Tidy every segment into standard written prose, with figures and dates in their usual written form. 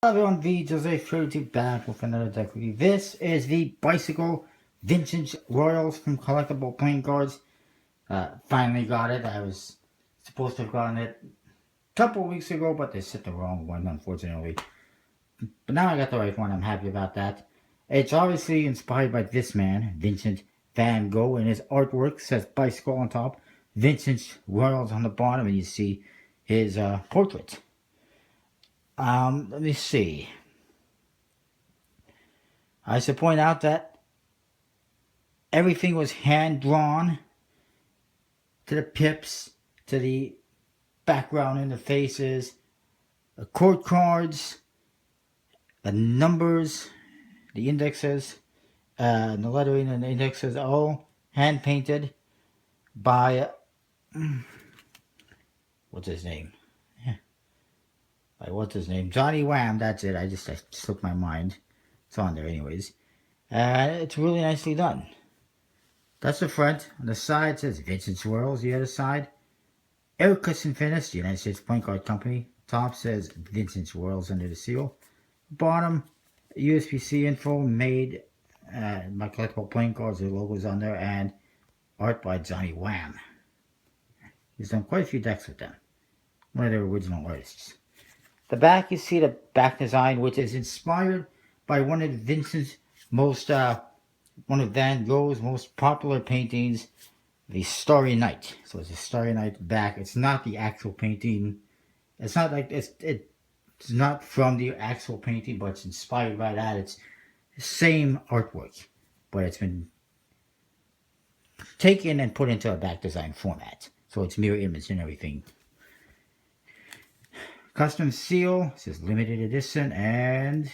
Hello everyone, V32 back with another deck review. This is the Bicycle Vintage Royals from Collectable Playing Cards. Finally got it. I was supposed to have gotten it a couple weeks ago, but they sent the wrong one, unfortunately. But now I got the right one. I'm happy about that. It's obviously inspired by this man, Vincent Van Gogh, and his artwork says Bicycle on top, Vintage Royals on the bottom, and you see his portrait. Let me see. I should point out that everything was hand drawn to the pips, to the background in the faces, the chord cards, the numbers, the indexes, the lettering and the indexes, all hand painted by what's his name? Johnny Whaam. That's it. I slipped my mind. It's on there, anyways. It's really nicely done. That's the front. On the side it says Vincent Swirls. The other side, Eric Custom Finish, the United States Point Card Company. Top says Vincent Swirls under the seal. Bottom, USB-C info made by Collectable Playing Cards. The logo's on there, and art by Johnny Whaam. He's done quite a few decks with them. One of their original artists. The back, you see the back design, which is inspired by one of Vincent's most, one of Van Gogh's most popular paintings, the Starry Night. So it's a Starry Night back. It's not the actual painting. It's not like it's not from the actual painting, but it's inspired by that. It's the same artwork, but it's been taken and put into a back design format. So it's mirror image and everything. Custom seal, it says limited edition, and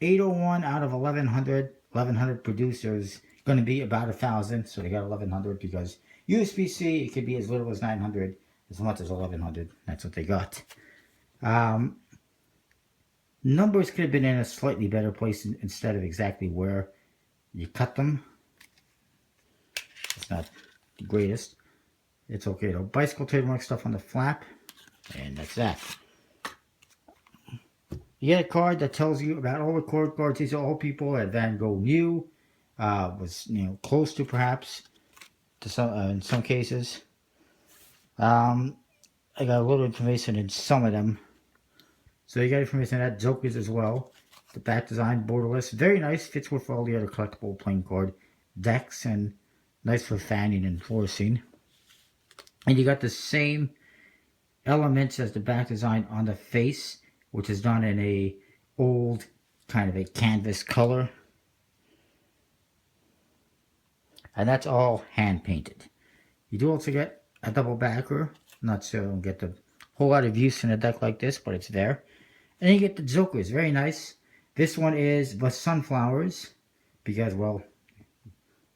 801 out of 1100 producers. Going to be about 1,000, so they got 1100 because USB-C, it could be as little as 900, as much as 1100. That's what they got. Numbers could have been in a slightly better place instead of exactly where you cut them. It's not the greatest. It's okay though. Bicycle trademark stuff on the flap. And that's that. You get a card that tells you about all the chord cards. These are all people that Van Gogh knew, was close to perhaps, to some in some cases. I got a little information in some of them. So you got information on that, Jokers as well. The back design, borderless, very nice. Fits with all the other collectible playing card decks, and nice for fanning and forcing. And you got the same elements as the back design on the face, which is done in a old kind of a canvas color, and that's all hand painted. You do also get a double backer. Not sure you'll get the whole lot of use in a deck like this, but it's there. And then you get the Jokers, very nice. This one is the Sunflowers, because, well,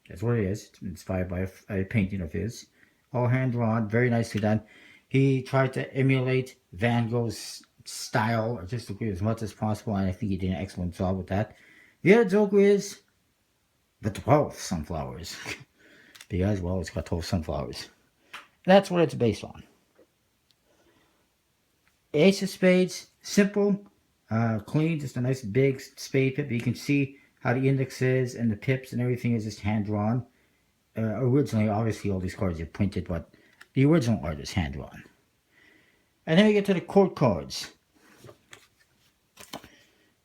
that's what it is. It's inspired by a painting of his. All hand drawn, very nicely done. He tried to emulate Van Gogh's style artistically as much as possible, and I think he did an excellent job with that. The other Joker is the 12 sunflowers, because, well, it's got 12 sunflowers. That's what it's based on. Ace of Spades, simple, clean, just a nice big spade pip. You can see how the index is and the pips and everything is just hand drawn. Originally, obviously, all these cards are printed, but the original art is hand drawn. And then we get to the chord cards.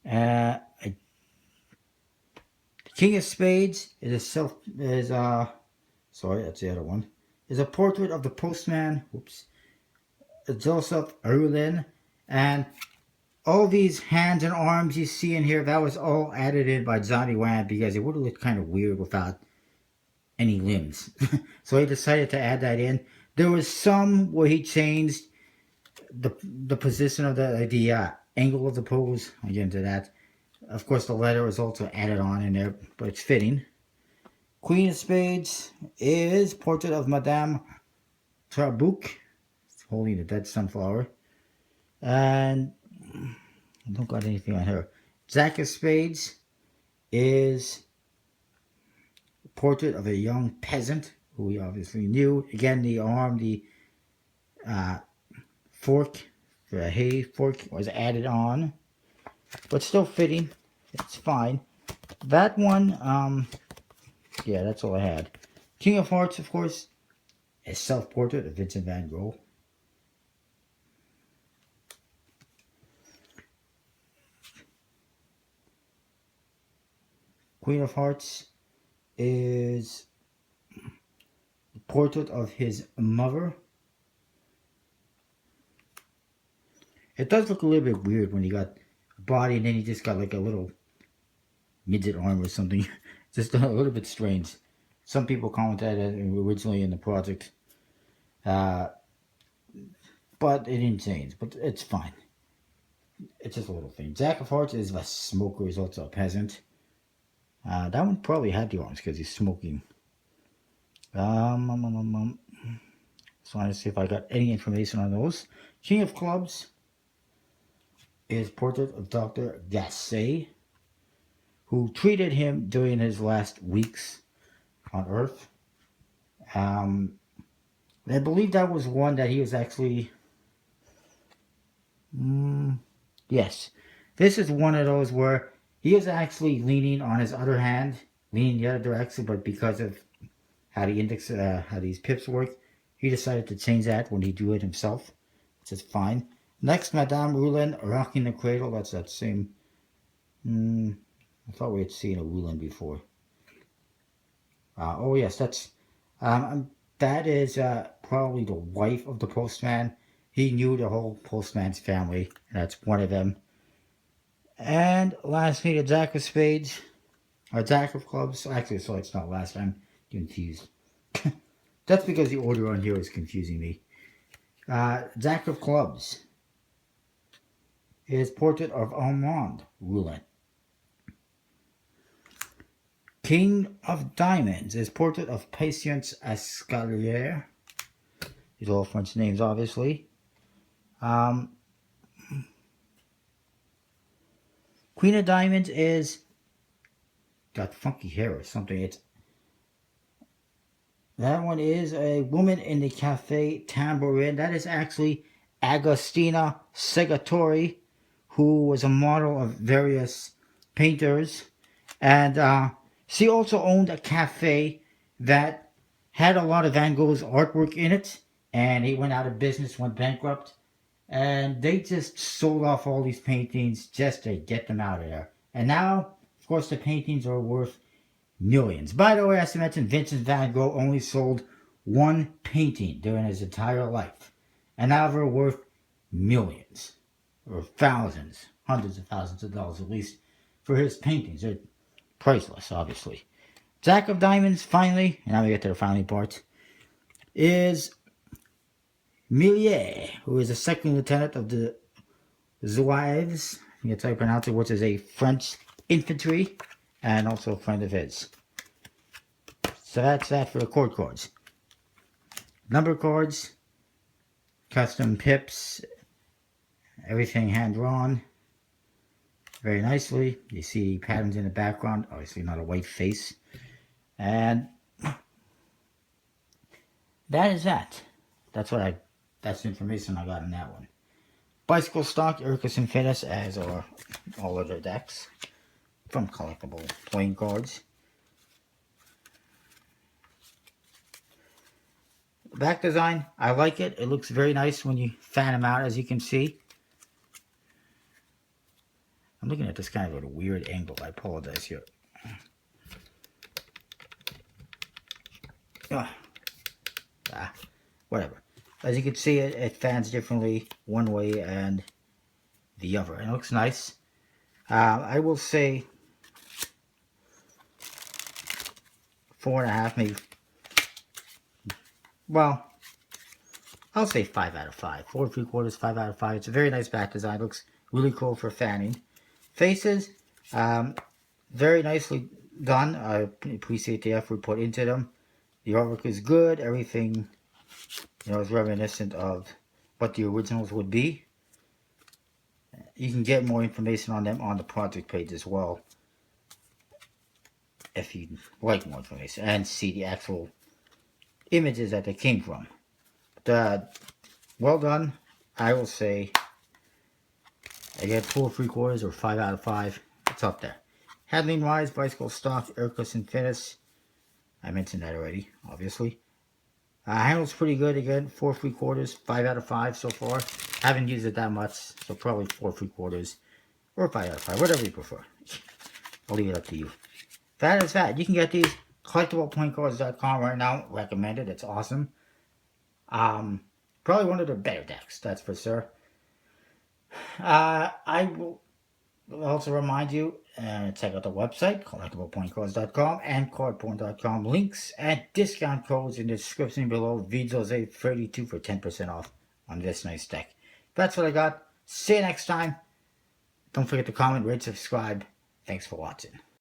The King of Spades is sorry, that's the other one. Is a portrait of the postman. Whoops. Joseph Arulin, and all these hands and arms you see in here, that was all added in by Johnny Whaam because it would have looked kind of weird without any limbs. So he decided to add that in. There was some where he changed the position of the angle of the pose. I'll get into that. Of course, the letter is also added on in there, but it's fitting. Queen of Spades is portrait of Madame Trabuc, holding the dead sunflower. And I don't got anything on her. Jack of Spades is a portrait of a young peasant who we obviously knew. Again, the arm, the fork The hay fork was added on, but still fitting. It's fine. That one, yeah, that's all I had. King of Hearts, of course, a self-portrait of Vincent van Gogh. Queen of Hearts is a portrait of his mother. It does look a little bit weird when he got a body and then he just got like a little midget arm or something. Just a little bit strange. Some people commented originally in the project. But it didn't change. But it's fine. It's just a little thing. Jack of Hearts is a smoker. He's also a peasant. That one probably had the arms because he's smoking. Just wanted to see if I got any information on those. King of Clubs is portrait of Dr. Gasset, who treated him during his last weeks on Earth. I believe that was one that he was actually... yes. This is one of those where he is actually leaning on his other hand, leaning the other direction, but because of how the index, how these pips work, he decided to change that when he drew it himself, which is fine. Next, Madame Roulin rocking the cradle. That's that same. I thought we had seen a Roulin before. Oh yes, that's that is probably the wife of the postman. He knew the whole postman's family. That's one of them. And lastly, the Jack of Spades, or Jack of Clubs. Actually, so it's not last time. Confused. That's because the order on here is confusing me. Jack of Clubs is portrait of Armand Roulin. King of Diamonds is portrait of Patience Escalier. These are all French names, obviously. Queen of Diamonds is got funky hair or something. That one is a woman in the Cafe Tambourine. That is actually Agostina Segatori, who was a model of various painters. And she also owned a cafe that had a lot of Van Gogh's artwork in it. And he went out of business, went bankrupt. And they just sold off all these paintings just to get them out of there. And now, of course, the paintings are worth millions. By the way, as I mentioned, Vincent van Gogh only sold one painting during his entire life. And now they're worth millions. Or thousands, hundreds of thousands of dollars at least, for his paintings. They're priceless, obviously. Jack of Diamonds, finally, and now we get to the final part, is Millier, who is a second lieutenant of the Zouaves, I think that's how you pronounce it, which is a French infantry, and also a friend of his. So that's that for the chord cards. Number cards, custom pips, everything hand-drawn, very nicely. You see patterns in the background, obviously not a white face. And that is that. That's the information I got on that one. Bicycle stock, Ericus Infinitus, as are all other decks from Collectable playing cards. Back design, I like it. It looks very nice when you fan them out, as you can see. I'm looking at this kind of at a weird angle. I apologize here. Whatever. As you can see, it fans differently one way and the other. It looks nice. I will say 4.5, maybe. Well, I'll say 5 out of 5. 4 3/4, 5 out of 5. It's a very nice back design. Looks really cool for fanning. Faces, very nicely done. I appreciate the effort put into them. The artwork is good. Everything, is reminiscent of what the originals would be. You can get more information on them on the project page as well, if you'd like more information, and see the actual images that they came from. But, well done. I will say I get 4 3/4 or 5 out of 5. It's up there. Handling wise, bicycle stock, aircless and fitness. I mentioned that already, obviously. Handles pretty good again. 4 3/4, 5 out of 5 so far. Haven't used it that much, so probably 4 3/4 or 5 out of 5, whatever you prefer. I'll leave it up to you. That is that. You can get these collectiblepointcards.com right now. Recommend it. It's awesome. Probably one of the better decks, that's for sure. I will also remind you, check out the website, collectiblepointcards.com and cardporn.com. Links and discount codes in the description below. VJose32 for 10% off on this nice deck. That's what I got. See you next time. Don't forget to comment, rate, subscribe. Thanks for watching.